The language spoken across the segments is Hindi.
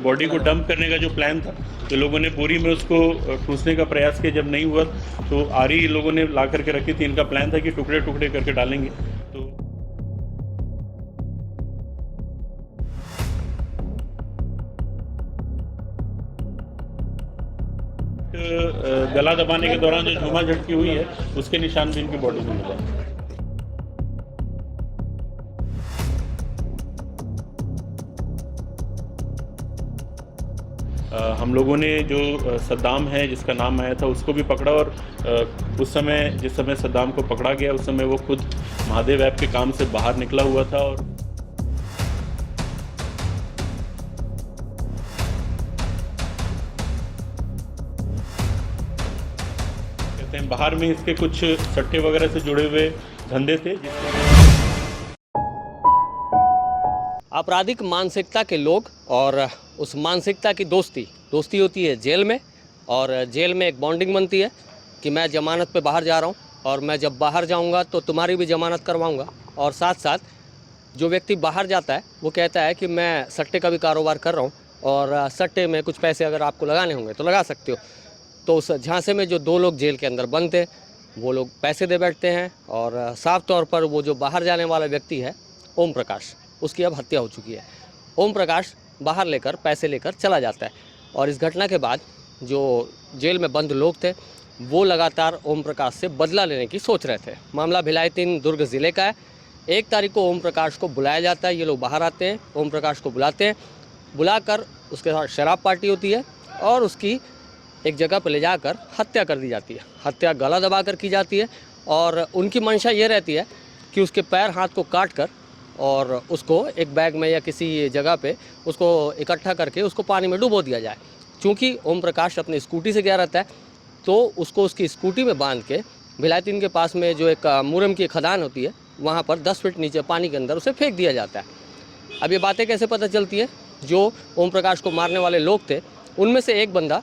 बॉडी को डंप करने का जो प्लान था, तो लोगों ने बोरी में उसको ठूंसने का प्रयास किया। जब नहीं हुआ तो आरी लोगों ने ला करके रखी थी। इनका प्लान था कि टुकड़े टुकड़े करके डालेंगे। तो गला दबाने के दौरान जो झूमा झटकी हुई है, उसके निशान भी इनकी बॉडी में मिले। हम लोगों ने जो सद्दाम है जिसका नाम आया था उसको भी पकड़ा, और उस समय जिस समय सद्दाम को पकड़ा गया उस समय वो खुद महादेव ऐप के काम से बाहर निकला हुआ था। और कहते हैं बाहर में इसके कुछ सट्टे वगैरह से जुड़े हुए धंधे थे। आपराधिक मानसिकता के लोग और उस मानसिकता की दोस्ती होती है जेल में, और जेल में एक बॉन्डिंग बनती है कि मैं ज़मानत पे बाहर जा रहा हूँ और मैं जब बाहर जाऊँगा तो तुम्हारी भी ज़मानत करवाऊँगा। और साथ साथ जो व्यक्ति बाहर जाता है वो कहता है कि मैं सट्टे का भी कारोबार कर रहा हूँ और सट्टे में कुछ पैसे अगर आपको लगाने होंगे तो लगा सकते हो। तो उस झांसे में जो दो लोग जेल के अंदर बंद थे वो लोग पैसे दे बैठते हैं, और साफ तौर पर वो जो बाहर जाने वाला व्यक्ति है ओम प्रकाश, उसकी अब हत्या हो चुकी है। ओम प्रकाश बाहर लेकर पैसे लेकर चला जाता है, और इस घटना के बाद जो जेल में बंद लोग थे वो लगातार ओम प्रकाश से बदला लेने की सोच रहे थे। मामला भिलाई 3 दुर्ग ज़िले का है। 1 तारीख को ओम प्रकाश को बुलाया जाता है। ये लोग बाहर आते हैं, ओम प्रकाश को बुलाते हैं, बुलाकर उसके साथ शराब पार्टी होती है और उसकी एक जगह पर ले जाकर हत्या कर दी जाती है। हत्या गला दबाकर की जाती है, और उनकी मंशा ये रहती है कि उसके पैर हाथ को काट कर और उसको एक बैग में या किसी जगह पे उसको इकट्ठा करके उसको पानी में डुबो दिया जाए। चूँकि ओम प्रकाश अपनी स्कूटी से गया रहता है तो उसको उसकी स्कूटी में बांध के भिलाई 3 के पास में जो एक मुरम की खदान होती है वहाँ पर 10 फीट नीचे पानी के अंदर उसे फेंक दिया जाता है। अब ये बातें कैसे पता चलती है? जो ओम प्रकाश को मारने वाले लोग थे उनमें से एक बंदा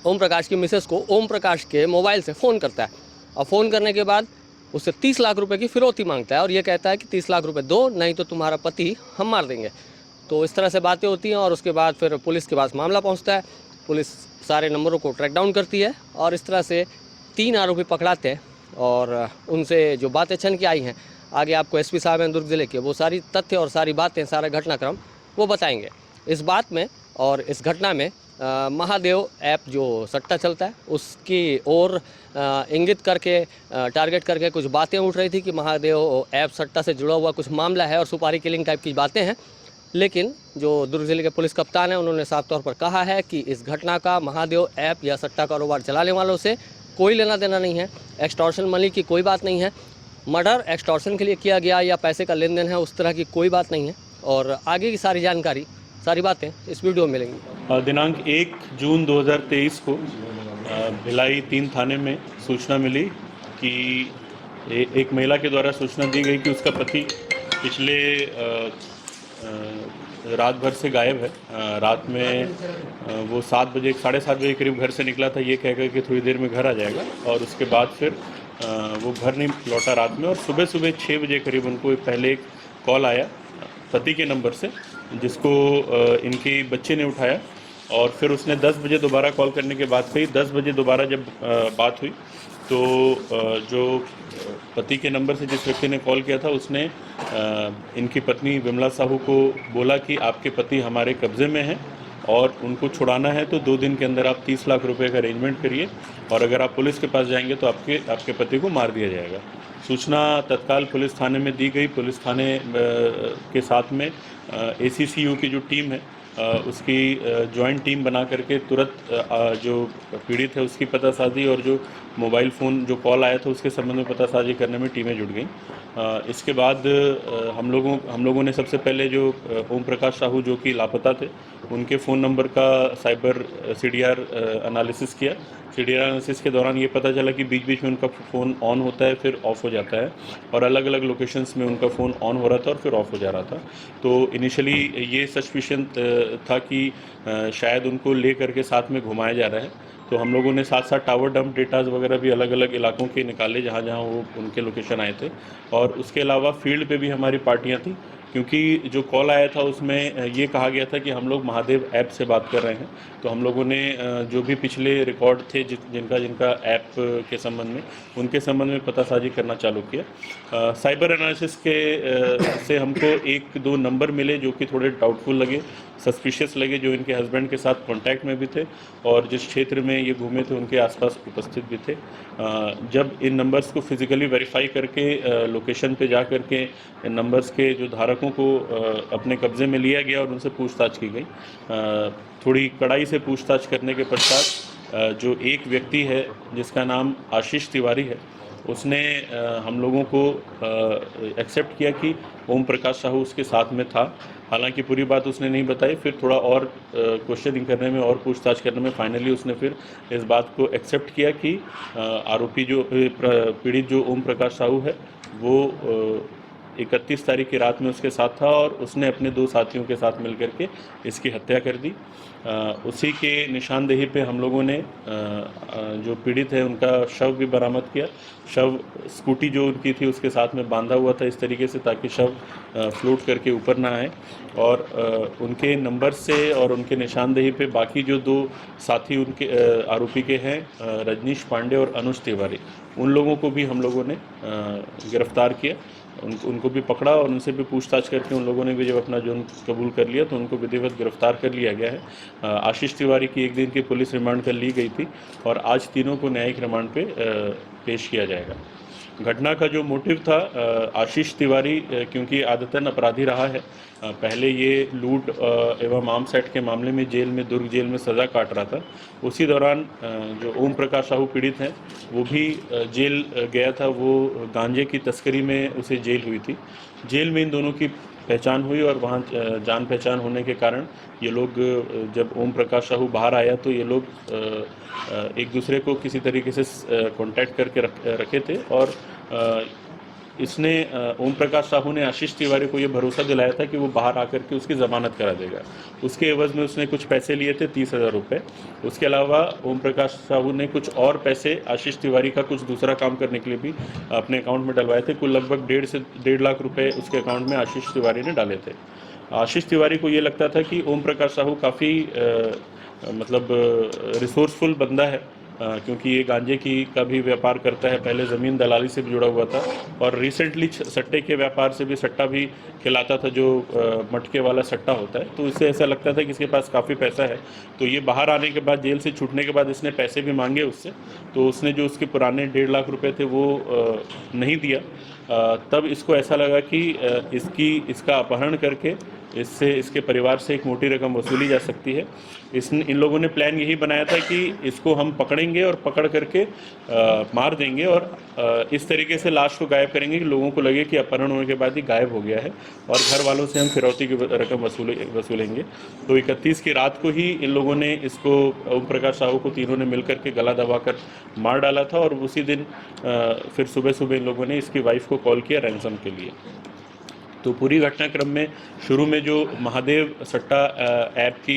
ओम प्रकाश की मिसेस को ओम प्रकाश के मोबाइल से फ़ोन करता है, और फ़ोन करने के बाद उससे 30 लाख रुपए की फिरौती मांगता है, और ये कहता है कि 30 लाख रुपए दो, नहीं तो तुम्हारा पति हम मार देंगे। तो इस तरह से बातें होती हैं, और उसके बाद फिर पुलिस के पास मामला पहुंचता है। पुलिस सारे नंबरों को ट्रैक डाउन करती है और इस तरह से 3 आरोपी पकड़ाते हैं, और उनसे जो बातें छन के आई हैं आगे आपको एसपी साहब हैं दुर्ग ज़िले के, वो सारी तथ्य और सारी बातें, सारा घटनाक्रम वो बताएंगे। इस बात में और इस घटना में महादेव ऐप जो सट्टा चलता है उसकी ओर इंगित करके टारगेट करके कुछ बातें उठ रही थी कि महादेव ऐप सट्टा से जुड़ा हुआ कुछ मामला है और सुपारी किलिंग टाइप की बातें हैं। लेकिन जो दुर्ग जिले के पुलिस कप्तान हैं उन्होंने साफ तौर पर कहा है कि इस घटना का महादेव ऐप या सट्टा कारोबार चलाने वालों से कोई लेना देना नहीं है। एक्सटॉर्शन मनी की कोई बात नहीं है। मर्डर एक्सटॉर्शन के लिए किया गया या पैसे का लेन देन है उस तरह की कोई बात नहीं है। और आगे की सारी जानकारी, सारी बातें इस वीडियो में मिलेंगी। दिनांक 1 जून 2023 को भिलाई 3 थाने में सूचना मिली कि एक महिला के द्वारा सूचना दी गई कि उसका पति पिछले रात भर से गायब है। रात में वो 7 बजे, 7:30 बजे करीब घर से निकला था, ये कहकर कि थोड़ी देर में घर आ जाएगा, और उसके बाद फिर वो घर नहीं लौटा रात में। और सुबह 6 बजे करीब उनको पहले एक कॉल आया पति के नंबर से, जिसको इनके बच्चे ने उठाया, और फिर उसने 10 बजे दोबारा कॉल करने के बाद कही। 10 बजे दोबारा जब बात हुई तो जो पति के नंबर से जिस व्यक्ति ने कॉल किया था उसने इनकी पत्नी विमला साहू को बोला कि आपके पति हमारे कब्ज़े में हैं और उनको छुड़ाना है तो 2 दिन के अंदर आप 30 लाख रुपए का अरेंजमेंट करिए, और अगर आप पुलिस के पास जाएंगे तो आपके पति को मार दिया जाएगा। सूचना तत्काल पुलिस थाने में दी गई। पुलिस थाने के साथ में ACCU की जो टीम है उसकी जॉइंट टीम बना करके तुरंत जो पीड़ित है उसकी पतासाजी और जो मोबाइल फ़ोन जो कॉल आया था उसके संबंध में पतासाजी करने में टीमें जुट गईं। इसके बाद हम लोगों ने सबसे पहले जो ओम प्रकाश साहू जो कि लापता थे उनके फ़ोन नंबर का साइबर CDR एनालिसिस किया। CDR एनालिसिस के दौरान ये पता चला कि बीच बीच में उनका फ़ोन ऑन होता है फिर ऑफ़ हो जाता है, और अलग अलग लोकेशंस में उनका फ़ोन ऑन हो रहा था और फिर ऑफ़ हो जा रहा था। तो इनिशियली ये सस्पिशन था कि शायद उनको ले करके साथ में घुमाया जा रहा है। तो हम लोगों ने साथ साथ टावर डंप डेटाज वगैरह भी अलग अलग इलाकों के निकाले जहाँ जहाँ वो उनके लोकेशन आए थे, और उसके अलावा फील्ड पे भी हमारी पार्टियाँ थी। क्योंकि जो कॉल आया था उसमें ये कहा गया था कि हम लोग महादेव ऐप से बात कर रहे हैं। तो हम लोगों ने जो भी पिछले रिकॉर्ड थे जिनका जिनका ऐप के संबंध में, उनके संबंध में पतासाजी करना चालू किया। साइबर एनालिसिस के से हमको 1-2 नंबर मिले जो कि थोड़े डाउटफुल लगे, सस्पिशियस लगे, जो इनके हस्बैंड के साथ कांटेक्ट में भी थे और जिस क्षेत्र में ये घूमे थे उनके आसपास उपस्थित भी थे। जब इन नंबर्स को फिज़िकली वेरीफाई करके लोकेशन पे जा करके इन नंबर्स के जो धारकों को अपने कब्ज़े में लिया गया और उनसे पूछताछ की गई। थोड़ी कड़ाई से पूछताछ करने के पश्चात जो एक व्यक्ति है जिसका नाम आशीष तिवारी है, उसने हम लोगों को एक्सेप्ट किया कि ओम प्रकाश साहू उसके साथ में था। हालांकि पूरी बात उसने नहीं बताई। फिर थोड़ा और क्वेश्चनिंग करने में और पूछताछ करने में फाइनली उसने फिर इस बात को एक्सेप्ट किया कि आरोपी जो पीड़ित जो ओम प्रकाश साहू है वो 31 तारीख की रात में उसके साथ था और उसने अपने 2 साथियों के साथ मिलकर के इसकी हत्या कर दी। उसी के निशानदेही पे हम लोगों ने जो पीड़ित है उनका शव भी बरामद किया। शव स्कूटी जो उनकी थी उसके साथ में बांधा हुआ था इस तरीके से ताकि शव फ्लोट करके ऊपर ना आए, और उनके नंबर से और उनके निशानदेही पे बाकी जो 2 साथी उनके आरोपी के हैं, रजनीश पांडे और अनुज तिवारी, उन लोगों को भी हम लोगों ने गिरफ्तार किया। उनको भी पकड़ा और उनसे भी पूछताछ करके उन लोगों ने भी जब अपना जुर्म कबूल कर लिया तो उनको विधिवत गिरफ्तार कर लिया गया है। आशीष तिवारी की 1 दिन की पुलिस रिमांड कर ली गई थी और आज तीनों को न्यायिक रिमांड पे पेश किया जाएगा। घटना का जो मोटिव था, आशीष तिवारी क्योंकि आदतन अपराधी रहा है, पहले ये लूट एवं आर्म्स एक्ट के मामले में जेल में, दुर्ग जेल में सज़ा काट रहा था। उसी दौरान जो ओम प्रकाश साहू पीड़ित हैं वो भी जेल गया था। वो गांजे की तस्करी में उसे जेल हुई थी। जेल में इन दोनों की पहचान हुई और वहाँ जान पहचान होने के कारण ये लोग जब ओम प्रकाश साहू बाहर आया तो ये लोग एक दूसरे को किसी तरीके से कांटेक्ट करके रखे थे और इसने ओम प्रकाश साहू ने आशीष तिवारी को ये भरोसा दिलाया था कि वो बाहर आकर के उसकी ज़मानत करा देगा। उसके एवज़ में उसने कुछ पैसे लिए थे, 30,000 रुपये। उसके अलावा ओम प्रकाश साहू ने कुछ और पैसे आशीष तिवारी का कुछ दूसरा काम करने के लिए भी अपने अकाउंट में डलवाए थे। कुल लगभग 1.5 से 1.5 लाख रुपये उसके अकाउंट में आशीष तिवारी ने डाले थे। आशीष तिवारी को ये लगता था कि ओम प्रकाश साहू काफ़ी मतलब रिसोर्सफुल बंदा है, क्योंकि ये गांजे की का भी व्यापार करता है, पहले ज़मीन दलाली से भी जुड़ा हुआ था और रिसेंटली सट्टे के व्यापार से भी, सट्टा भी खिलाता था जो मटके वाला सट्टा होता है। तो इससे ऐसा लगता था कि इसके पास काफ़ी पैसा है। तो ये बाहर आने के बाद, जेल से छूटने के बाद इसने पैसे भी मांगे उससे, तो उसने जो उसके पुराने 1.5 लाख रुपए थे वो नहीं दिया। तब इसको ऐसा लगा कि इसका अपहरण करके इससे, इसके परिवार से एक मोटी रकम वसूली जा सकती है। इन लोगों ने प्लान यही बनाया था कि इसको हम पकड़ेंगे और पकड़ करके मार देंगे और इस तरीके से लाश को गायब करेंगे कि लोगों को लगे कि अपहरण होने के बाद ही गायब हो गया है और घर वालों से हम फिरौती की रकम वसूलेंगे। तो 31 की रात को ही इन लोगों ने इसको, ओम प्रकाश साहू को तीनों ने मिलकर के गला दबाकर मार डाला था और उसी दिन फिर सुबह सुबह इन लोगों ने इसकी वाइफ को कॉल किया रैंसम के लिए। तो पूरी घटनाक्रम में शुरू में जो महादेव सट्टा ऐप की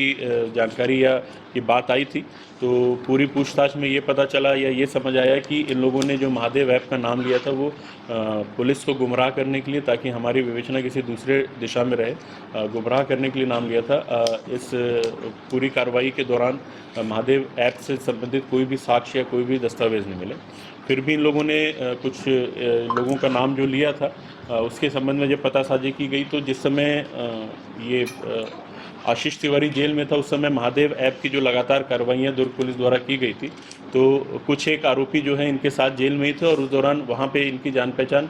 जानकारी या की बात आई थी, तो पूरी पूछताछ में ये पता चला या ये समझ आया कि इन लोगों ने जो महादेव ऐप का नाम लिया था वो पुलिस को गुमराह करने के लिए, ताकि हमारी विवेचना किसी दूसरे दिशा में रहे, गुमराह करने के लिए नाम लिया था। इस पूरी कार्रवाई के दौरान महादेव ऐप से संबंधित कोई भी साक्ष्य या कोई भी दस्तावेज़ नहीं मिले। फिर भी इन लोगों ने कुछ लोगों का नाम जो लिया था उसके संबंध में जब पतासाजी की गई, तो जिस समय ये आशीष तिवारी जेल में था उस समय महादेव ऐप की जो लगातार कार्रवाइयाँ दुर्ग पुलिस द्वारा की गई थी, तो कुछ एक आरोपी जो है इनके साथ जेल में ही थे और उस दौरान वहाँ पे इनकी जान पहचान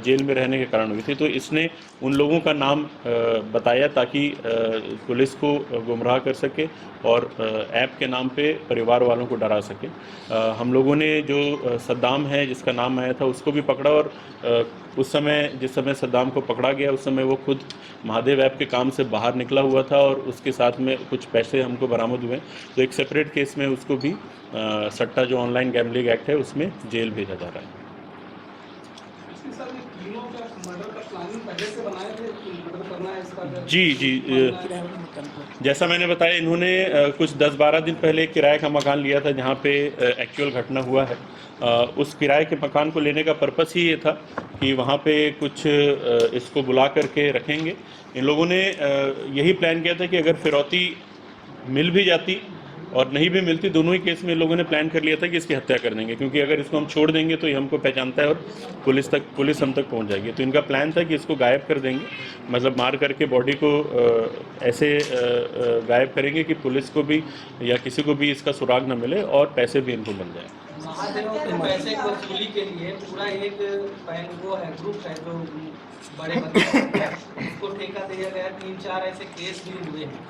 जेल में रहने के कारण हुई थी। तो इसने उन लोगों का नाम बताया ताकि पुलिस को गुमराह कर सके और ऐप के नाम पे परिवार वालों को डरा सके। हम लोगों ने जो सद्दाम है जिसका नाम आया था उसको भी पकड़ा और उस समय, जिस समय सद्दाम को पकड़ा गया उस समय वो खुद महादेव ऐप के काम से बाहर निकला हुआ था और उसके साथ में कुछ पैसे हमको बरामद हुए। तो एक सेपरेट केस में उसको भी सट्टा जो ऑनलाइन गैम्बलिंग एक्ट है उसमें जेल भेजा जा रहा है। इसके साथ तीनों का मर्डर का प्लानिंग पहले से बनाए थे, मर्डर करना है इसका जी जी, जैसा मैंने बताया, इन्होंने कुछ 10-12 दिन पहले एक किराए का मकान लिया था जहाँ पे एक्चुअल घटना हुआ है। उस किराए के मकान को लेने का पर्पस ही ये था कि वहाँ पे कुछ इसको बुला करके रखेंगे। इन लोगों ने यही प्लान किया था कि अगर फिरौती मिल भी जाती और नहीं भी मिलती, दोनों ही केस में इन लोगों ने प्लान कर लिया था कि इसकी हत्या कर देंगे, क्योंकि अगर इसको हम छोड़ देंगे तो ये हमको पहचानता है और पुलिस हम तक पहुंच जाएगी। तो इनका प्लान था कि इसको गायब कर देंगे, मतलब मार करके बॉडी को ऐसे गायब करेंगे कि पुलिस को भी या किसी को भी इसका सुराग न मिले और पैसे भी इनको मिल जाए। महादेव के पैसे की वसूली के लिए पूरा एक वो है, ग्रुप है जो बड़े बंदे उसको ठेका दिया गया। 3-4 ऐसे केस भी हुए हैं।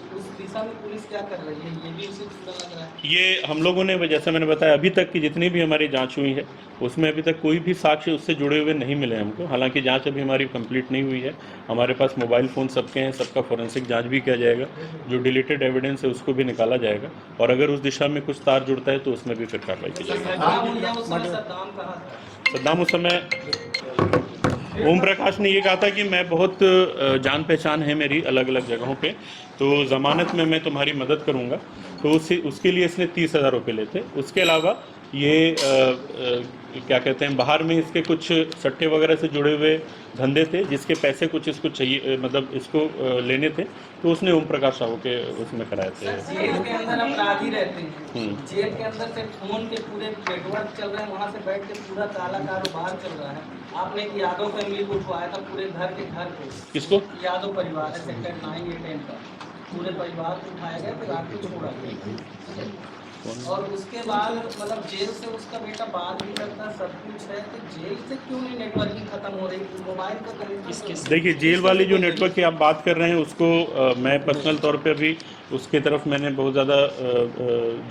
तो उस दिशा में पुलिस क्या कर रही है, ये भी उसी पूरा लग रहा है। ये हम लोगों ने, जैसा मैंने बताया, अभी तक की जितनी भी हमारी जांच हुई है उसमें अभी तक कोई भी साक्ष्य उससे जुड़े हुए नहीं मिले हमको। हालांकि जांच अभी हमारी कंप्लीट नहीं हुई है। हमारे पास मोबाइल फ़ोन सबके हैं, सबका फोरेंसिक जांच भी किया जाएगा। जो डिलीटेड एविडेंस है उसको भी निकाला जाएगा और अगर उस दिशा में कुछ तार जुड़ता है तो उसमें भी फिर कार्रवाई की जाएगी। सद्दाम उस समय ओम प्रकाश ने ये कहा था कि मैं बहुत जान पहचान है मेरी अलग अलग जगहों पे, तो ज़मानत में मैं तुम्हारी मदद करूंगा। तो उसके लिए इसने 30,000 रुपये लेते। उसके अलावा ये क्या कहते हैं, बाहर में इसके कुछ सट्टे वगैरह से जुड़े हुए धंधे थे जिसके पैसे कुछ इसको चाहिए, मतलब इसको लेने थे, तो उसने ओम प्रकाश साहू के उसमें कराए थे। जेल के अंदर अपराधी रहते हैं, जेल के अंदर से फोन के पूरे नेटवर्क चल रहे हैं, वहाँ से बैठ के पूरा काला कारोबार चल रहा है। आपने एक यादव फैमिली को उठवाया था पूरे घर के घर को। किसको? यादव परिवार है, सेक्टर 9 या 10 का पूरे परिवार को उठाया गया, फिर आपको छोड़ा गया। और उसके बाद मतलब जेल से उसका बेटा बात भी करता, सब कुछ है, तो जेल से क्यों नहीं नेटवर्किंग खत्म हो रही? मोबाइल का कनेक्शन। देखिए, जेल वाली जो नेटवर्क की आप बात कर रहे हैं उसको मैं पर्सनल तौर पे अभी उसके तरफ मैंने बहुत ज़्यादा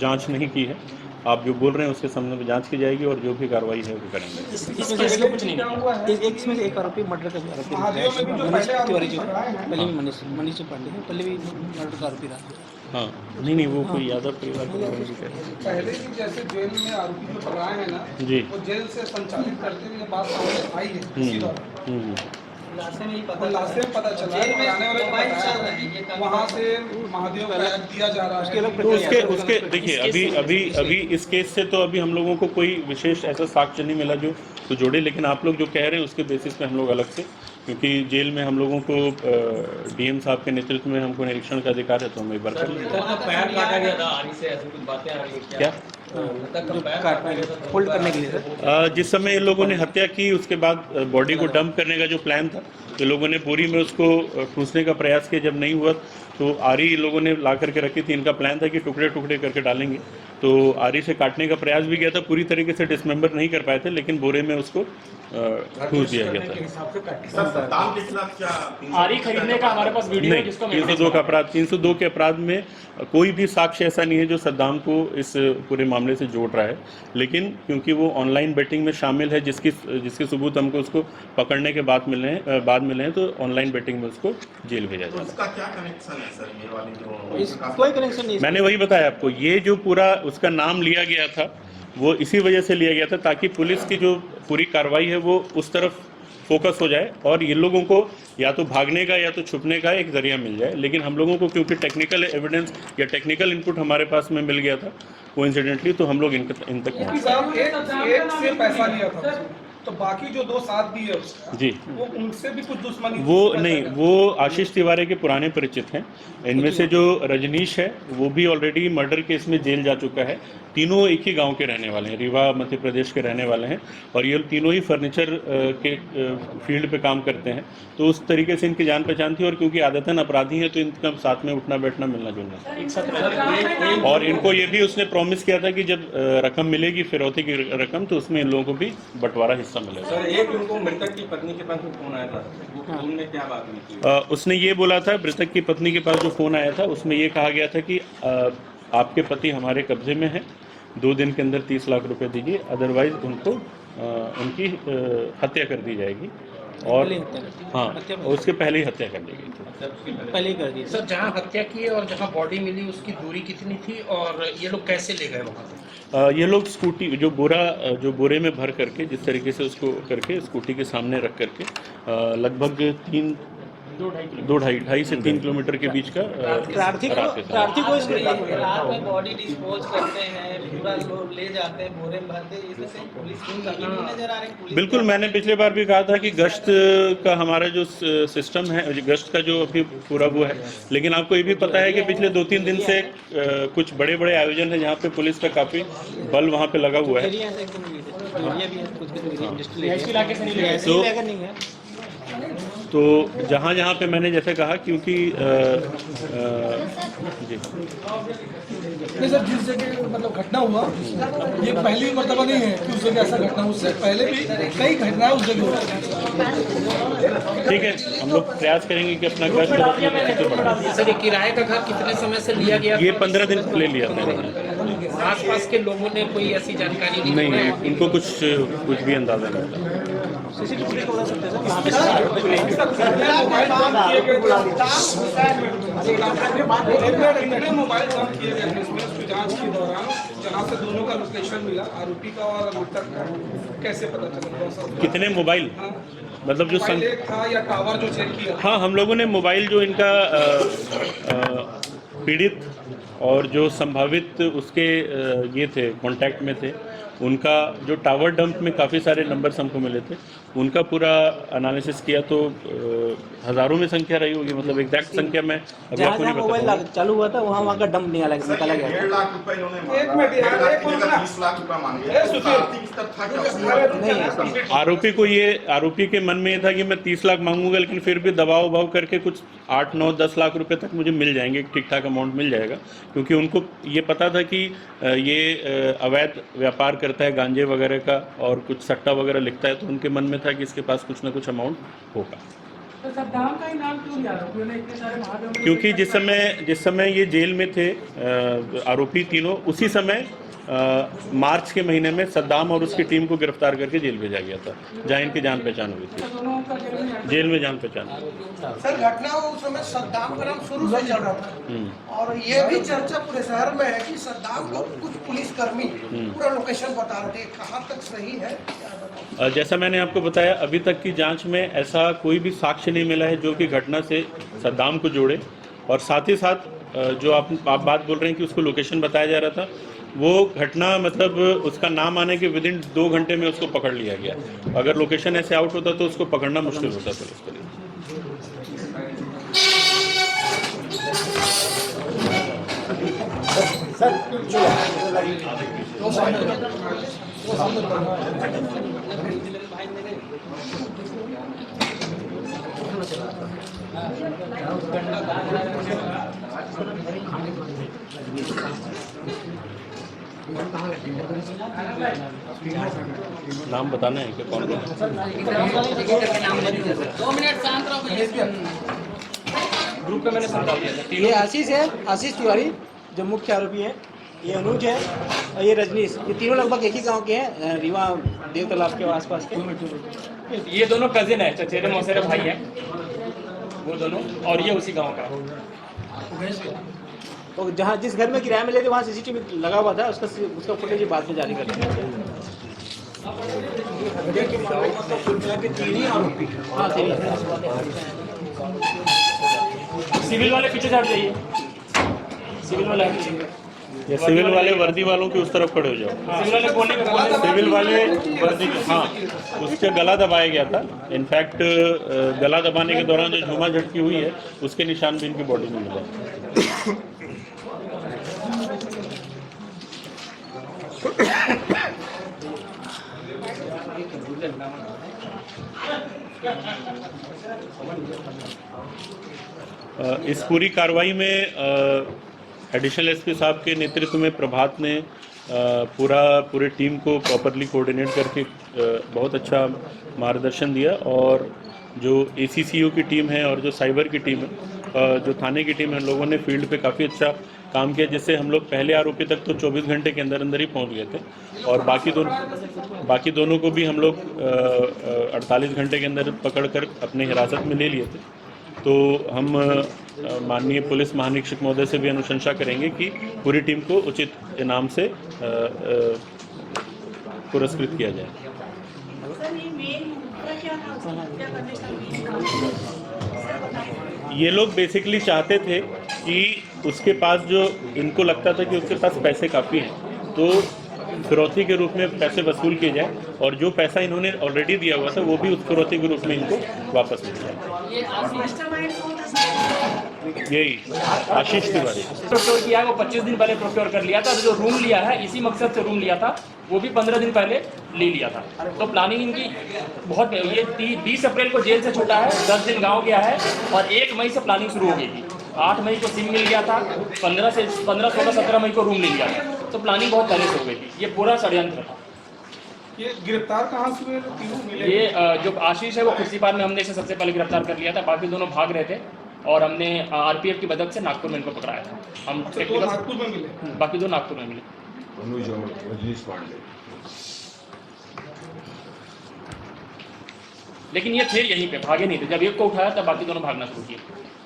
जांच नहीं की है। आप जो बोल रहे हैं उसके संबंध में जांच की जाएगी और जो भी कार्रवाई है वो करेंगे। इस केस में कुछ नहीं है। इसमें एक आरोपी मर्डर का आरोपी मनीष तिवारी जो पहले भी मनीष पांडे है, पहले भी मर्डर का आरोपी रहा। हाँ, नहीं वो कोई यादव परिवार के बारे में कह रहे हैं। पहले भी जैसे जेल में आरोपी जो पकड़ाए हैं ना, जी, वो जेल से संचालित करते हुए बात सामने आई है इसी दौरान। लाशें में ही लाशें में पता चला है, पकड़ाने वाले को बताया वहाँ से महादेव को दिया जा रहा है। तो उसके देखिए, अभी इस केस से तो अभी हम लोगों को कोई विशेष ऐसा साक्ष्य नहीं मिला जो तो जोड़े, लेकिन आप लोग जो कह रहे हैं उसके बेसिस पे हम लोग अलग से, क्योंकि जेल में हम लोगों को डीएम साहब के नेतृत्व में हमको निरीक्षण का अधिकार है, तो हम एक बार कर लेंगे। पैर काटा गया था, आरी से ऐसी कुछ बातें आ रही हैं क्या होल्ड करने के लिए सर। जिस समय इन लोगों ने हत्या की उसके बाद बॉडी को डंप करने का जो प्लान था, तो लोगों ने बोरी में उसको ठूंसने का प्रयास किया। जब नहीं हुआ तो आरी लोगों ने ला करके रखी थी। इनका प्लान था कि टुकड़े टुकड़े करके डालेंगे, तो आरी से काटने का प्रयास भी किया था। पूरी तरीके से डिसमेंबर नहीं कर पाए थे, लेकिन बोरे में उसको ठूंस दिया गया था। आरी खरीदने का हमारे पास वीडियो है जिसको 302 के अपराध में कोई भी साक्ष्य ऐसा नहीं है जो सद्दाम को इस पूरे मामले से जोड़ रहा है, लेकिन क्योंकि वो ऑनलाइन बेटिंग में शामिल है, जिसके सबूत हमको उसको पकड़ने के बाद मिले हैं, तो ऑनलाइन बेटिंग में उसको जेल भेजा जाता है। उसका क्या कनेक्शन है सर, ये वाली जो कोई कनेक्शन नहीं। मैंने वही बताया आपको, ये जो पूरा उसका नाम लिया गया था वो इसी वजह से लिया गया था ताकि पुलिस की जो पूरी कार्रवाई है वो उस तरफ फोकस हो जाए और ये लोगों को या तो भागने का या तो छुपने का एक जरिया मिल जाए। लेकिन हम लोगों को क्योंकि टेक्निकल एविडेंस या टेक्निकल इनपुट हमारे पास में मिल गया था कोइंसिडेंटली, तो हम लोग इन तक पहुंचे। साहब एक से पैसा लिया था, तो बाकी जो 2 साथ दिए उसका, जी, वो उनसे भी कुछ दुश्मनी? वो नहीं, वो आशीष तिवारी के पुराने परिचित हैं। इनमें से जो रजनीश है वो भी ऑलरेडी मर्डर केस में जेल जा चुका है। तीनों एक ही गांव के रहने वाले हैं, रीवा मध्य प्रदेश के रहने वाले हैं, और ये तीनों ही फर्नीचर के फील्ड पे काम करते हैं। तो उस तरीके से इनकी जान पहचान थी, और क्योंकि आदतन अपराधी हैं तो इनका साथ में उठना बैठना मिलना जुलना। और इनको ये भी उसने प्रॉमिस किया था कि जब रकम मिलेगी फिरौती की रकम, तो उसमें इन लोगों को भी बंटवारा हिस्सा मिलेगा। सर, एक उनको मृतक की पत्नी के पास फोन आया था, वो उनने क्या बात नहीं की? उसने ये बोला था, मृतक की पत्नी के पास जो फ़ोन आया था उसमें ये कहा गया था कि आपके पति हमारे कब्जे में हैं, 2 दिन के अंदर 30 लाख रुपए दीजिए, अदरवाइज उनको उनकी हत्या कर दी जाएगी। और हाँ, उसके पहले ही हत्या कर दी गई थी। पहले ही कर दी सर, जहां हत्या की है और जहां बॉडी मिली उसकी दूरी कितनी थी और ये लोग कैसे ले गए वहां से? ये लोग स्कूटी जो बोरे में भर करके जिस तरीके से उसको करके स्कूटी के सामने रख करके लगभग 2-2.5 से 3 किलोमीटर के बीच का प्रार्थी रात के समय। प्रार्थी को इसके रात में बॉडी डिस्पोज करते हैं, पूरा लोग ले जाते हैं, बोरे में भरते हैं, इसमें से पुलिस की कमी नहीं नजर आ रही। पुलिस बिल्कुल, मैंने पिछले बार भी कहा था कि गश्त का हमारा जो सिस्टम है, गश्त का जो अभी पूरा वो है, लेकिन आपको ये भी पता है कि पिछले 2-3 दिन से कुछ बड़े बड़े आयोजन हैं जहाँ पे पुलिस का काफ़ी बल वहाँ पे लगा हुआ है। एरिया से एकदम एरिया भी है कुछ इंडस्ट्रियल इलाके से नहीं है, तो- ऐसे नहीं है। तो जहाँ जहाँ पे मैंने जैसे कहा, क्योंकि जी नहीं सर, जिस जगह मतलब घटना हुआ ये पहली मर्तबा नहीं है कि उस जगह ऐसा घटना, उससे पहले भी कई घटनाएं उस जगह हुई। ठीक है, हम लोग प्रयास करेंगे कि अपना गश्त रोकने की स्थिति बढ़ाएं। सर, ये किराए का घर कितने समय से लिया गया? ये 15 दिन ले लिया था इन्होंने। आसपास के लोगों ने कोई ऐसी जानकारी नहीं, उनको कुछ भी अंदाजा नहीं था। सीसीटीवी को बता सकते हैं सर कितने मोबाइल बम किए गए थे इसमें, उसकी जांच के दौरान जहाँ से दोनों का लोकेशन मिला, आरोपी का और मृतक का, कैसे पता चला? कितने मोबाइल, मतलब जो मोबाइल एक था या टावर जो चेक किया? हाँ, हम लोगों ने मोबाइल जो इनका पीड़ित और जो संभावित उसके ये थे कांटेक्ट में थे, उनका जो टावर डंप में काफ़ी सारे नंबर्स हमको मिले थे, उनका पूरा एनालिसिस किया तो हज़ारों में संख्या रही होगी, मतलब एग्जैक्ट संख्या में अभी जहाँ आपको जहाँ नहीं मोबाइल पता होगा। चालू हुआ था वहाँ का डंप निकाला गया 1.5 लाख रुपए इन्होंने मांगे। एक मिनट यार, 1.5 एक की मिनट जगह ना। 20 लाख रुपए मांगे। ए, सुशील। आर्थिक स्तर था क्या? नहीं आरोपी के मन में ये था कि मैं 30 लाख मांगूंगा, लेकिन फिर भी दबाव उबाव करके कुछ 8, 9, 10 लाख रुपए तक मुझे मिल जाएंगे, ठीक ठाक अमाउंट मिल जाएगा, क्योंकि उनको ये पता था कि ये अवैध व्यापार करता है गांजे वगैरह का और कुछ सट्टा वगैरह लिखता है, तो उनके मन में था कि इसके पास कुछ ना कुछ अमाउंट होगा। तो सद्दाम का ही नाम क्यों लिया आरोपियों ने? इतने सारे महादेव क्योंकि जिस समय ये जेल में थे आरोपी तीनों, उसी समय मार्च के महीने में सद्दाम और उसकी टीम को गिरफ्तार करके जेल भेजा गया था, जहाँ इनकी जान पहचान हुई थी, दोनों का जेल में जान पहचान। सर, घटना उस समय सद्दाम का नाम शुरू से चल रहा था और ये भी चर्चा पूरे शहर में है कि सद्दाम को कुछ पुलिसकर्मी पूरा लोकेशन बता रहे थे, कहाँ तक सही है? जैसा मैंने आपको बताया, अभी तक की जांच में ऐसा कोई भी साक्ष्य नहीं मिला है जो कि घटना से सद्दाम को जोड़े, और साथ ही साथ जो आप बात बोल रहे हैं कि उसको लोकेशन बताया जा रहा था, वो घटना मतलब उसका नाम आने के विदिन 2 घंटे में उसको पकड़ लिया गया। अगर लोकेशन ऐसे आउट होता तो उसको पकड़ना मुश्किल होता पुलिस के लिए। नाम बताना है कि कौन कौन? 2 मिनट शांत रहो भैया। ग्रुप में मैंने समझा दिया था। ये आशीष है, आशीष तिवारी जो मुख्य आरोपी है, ये अनुज है और ये रजनीश, ये तीनों लगभग एक ही गांव के हैं, रीवा देव तालाब के आसपास के। ये दोनों कजिन है, चचेरे मौसेरे भाई हैं वो दोनों, और ये उसी गांव का। और जहाँ जिस घर में किराए में लेते वहाँ सीसीटीवी लगा हुआ था, उसका फुटेज बाद में जारी कर दिया। हाँ, सिविल वाले पीछे हट जाइए, सिविल वाले ये सिविल वाले वर्दी वालों के उस तरफ खड़े हो जाओ। सिविल वाले कोने में, सिविल वाले वर्दी के, हाँ, उसके गला दबाया गया था। इनफैक्ट गला दबाने के दौरान जो झूमा झटकी हुई है उसके निशान भी इनकी बॉडी में मिला। इस पूरी कार्रवाई में एडिशनल एसपी साहब के नेतृत्व में प्रभात ने पूरे टीम को प्रॉपरली कोऑर्डिनेट करके बहुत अच्छा मार्गदर्शन दिया, और जो ACCO की टीम है और जो साइबर की टीम है, जो थाने की टीम है, लोगों ने फील्ड पे काफ़ी अच्छा काम किया, जिससे हम लोग पहले आरोपी तक तो 24 घंटे के अंदर अंदर ही पहुंच गए थे, और बाकी दोनों को भी हम लोग 48 घंटे के अंदर पकड़कर अपने हिरासत में ले लिए थे। तो हम माननीय पुलिस महानिरीक्षक महोदय से भी अनुशंसा करेंगे कि पूरी टीम को उचित इनाम से पुरस्कृत किया जाए। सर, ये मेन मुद्दा क्या था, क्या करने का मेन काम? ये लोग बेसिकली चाहते थे कि उसके पास जो इनको लगता था कि उसके पास पैसे काफ़ी हैं तो फिरौती के रूप में पैसे वसूल किए जाए और जो पैसा इन्होंने ऑलरेडी दिया हुआ था वो भी उस फिरौती के रूप में इनको वापस मिल जाए। यही आशीष तिवारी प्रोक्योर किया है वो 25 दिन पहले प्रोक्योर कर लिया था। जो रूम लिया है इसी मकसद से रूम लिया था, वो भी 15 दिन पहले ले लिया था। तो प्लानिंग इनकी बहुत, ये 20 अप्रैल को जेल से छूटा है, 10 दिन गांव गया है और 1 मई से प्लानिंग शुरू हो गई थी। 8 मई को सिम मिल गया था, 15, 16, 17 मई को रूम ले लिया था। तो प्लानिंग बहुत पहले से हो गई थी, ये पूरा षड्यंत्र था। ये गिरफ्तार कहाँ से हुए तीनों मिले? ये जो आशीष है वो खुर्सीपार में हमने इसे सबसे पहले गिरफ्तार कर लिया था, बाकी दोनों भाग रहे थे और हमने आरपीएफ की मदद से नागपुर में इनको पकड़ाया था। हम तो नागपुर में मिले, बाकी दो नागपुर में मिले। अनुज और रजनीश पांडे। लेकिन ये थे यहीं पे, भागे नहीं थे। जब एक को उठाया तब बाकी दोनों भागना शुरू किए।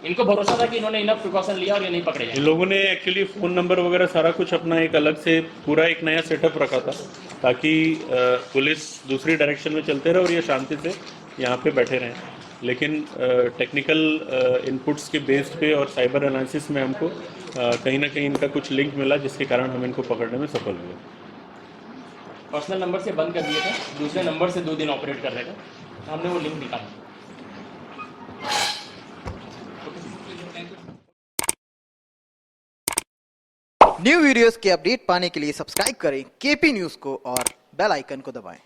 इनको भरोसा था कि इन्होंने इनफ प्रिकॉशन लिया और ये नहीं पकड़े इन जाए। लोगों ने एक्चुअली फ़ोन नंबर वगैरह सारा कुछ अपना एक अलग से पूरा एक नया सेटअप रखा था ताकि पुलिस दूसरी डायरेक्शन में चलते रहे और ये शांति से यहाँ पे बैठे रहें। लेकिन टेक्निकल इनपुट्स के बेस्ड पे और साइबर एनालिसिस में हमको कहीं ना कहीं इनका कुछ लिंक मिला जिसके कारण हम इनको पकड़ने में सफल हुए। पर्सनल नंबर से बंद कर दिए थे, दूसरे नंबर से 2 दिन ऑपरेट कर रहे थे, हमने वो लिंक निकाला। न्यू वीडियोस के अपडेट पाने के लिए सब्सक्राइब करें केपी न्यूज़ को और बेल आइकन को दबाएं।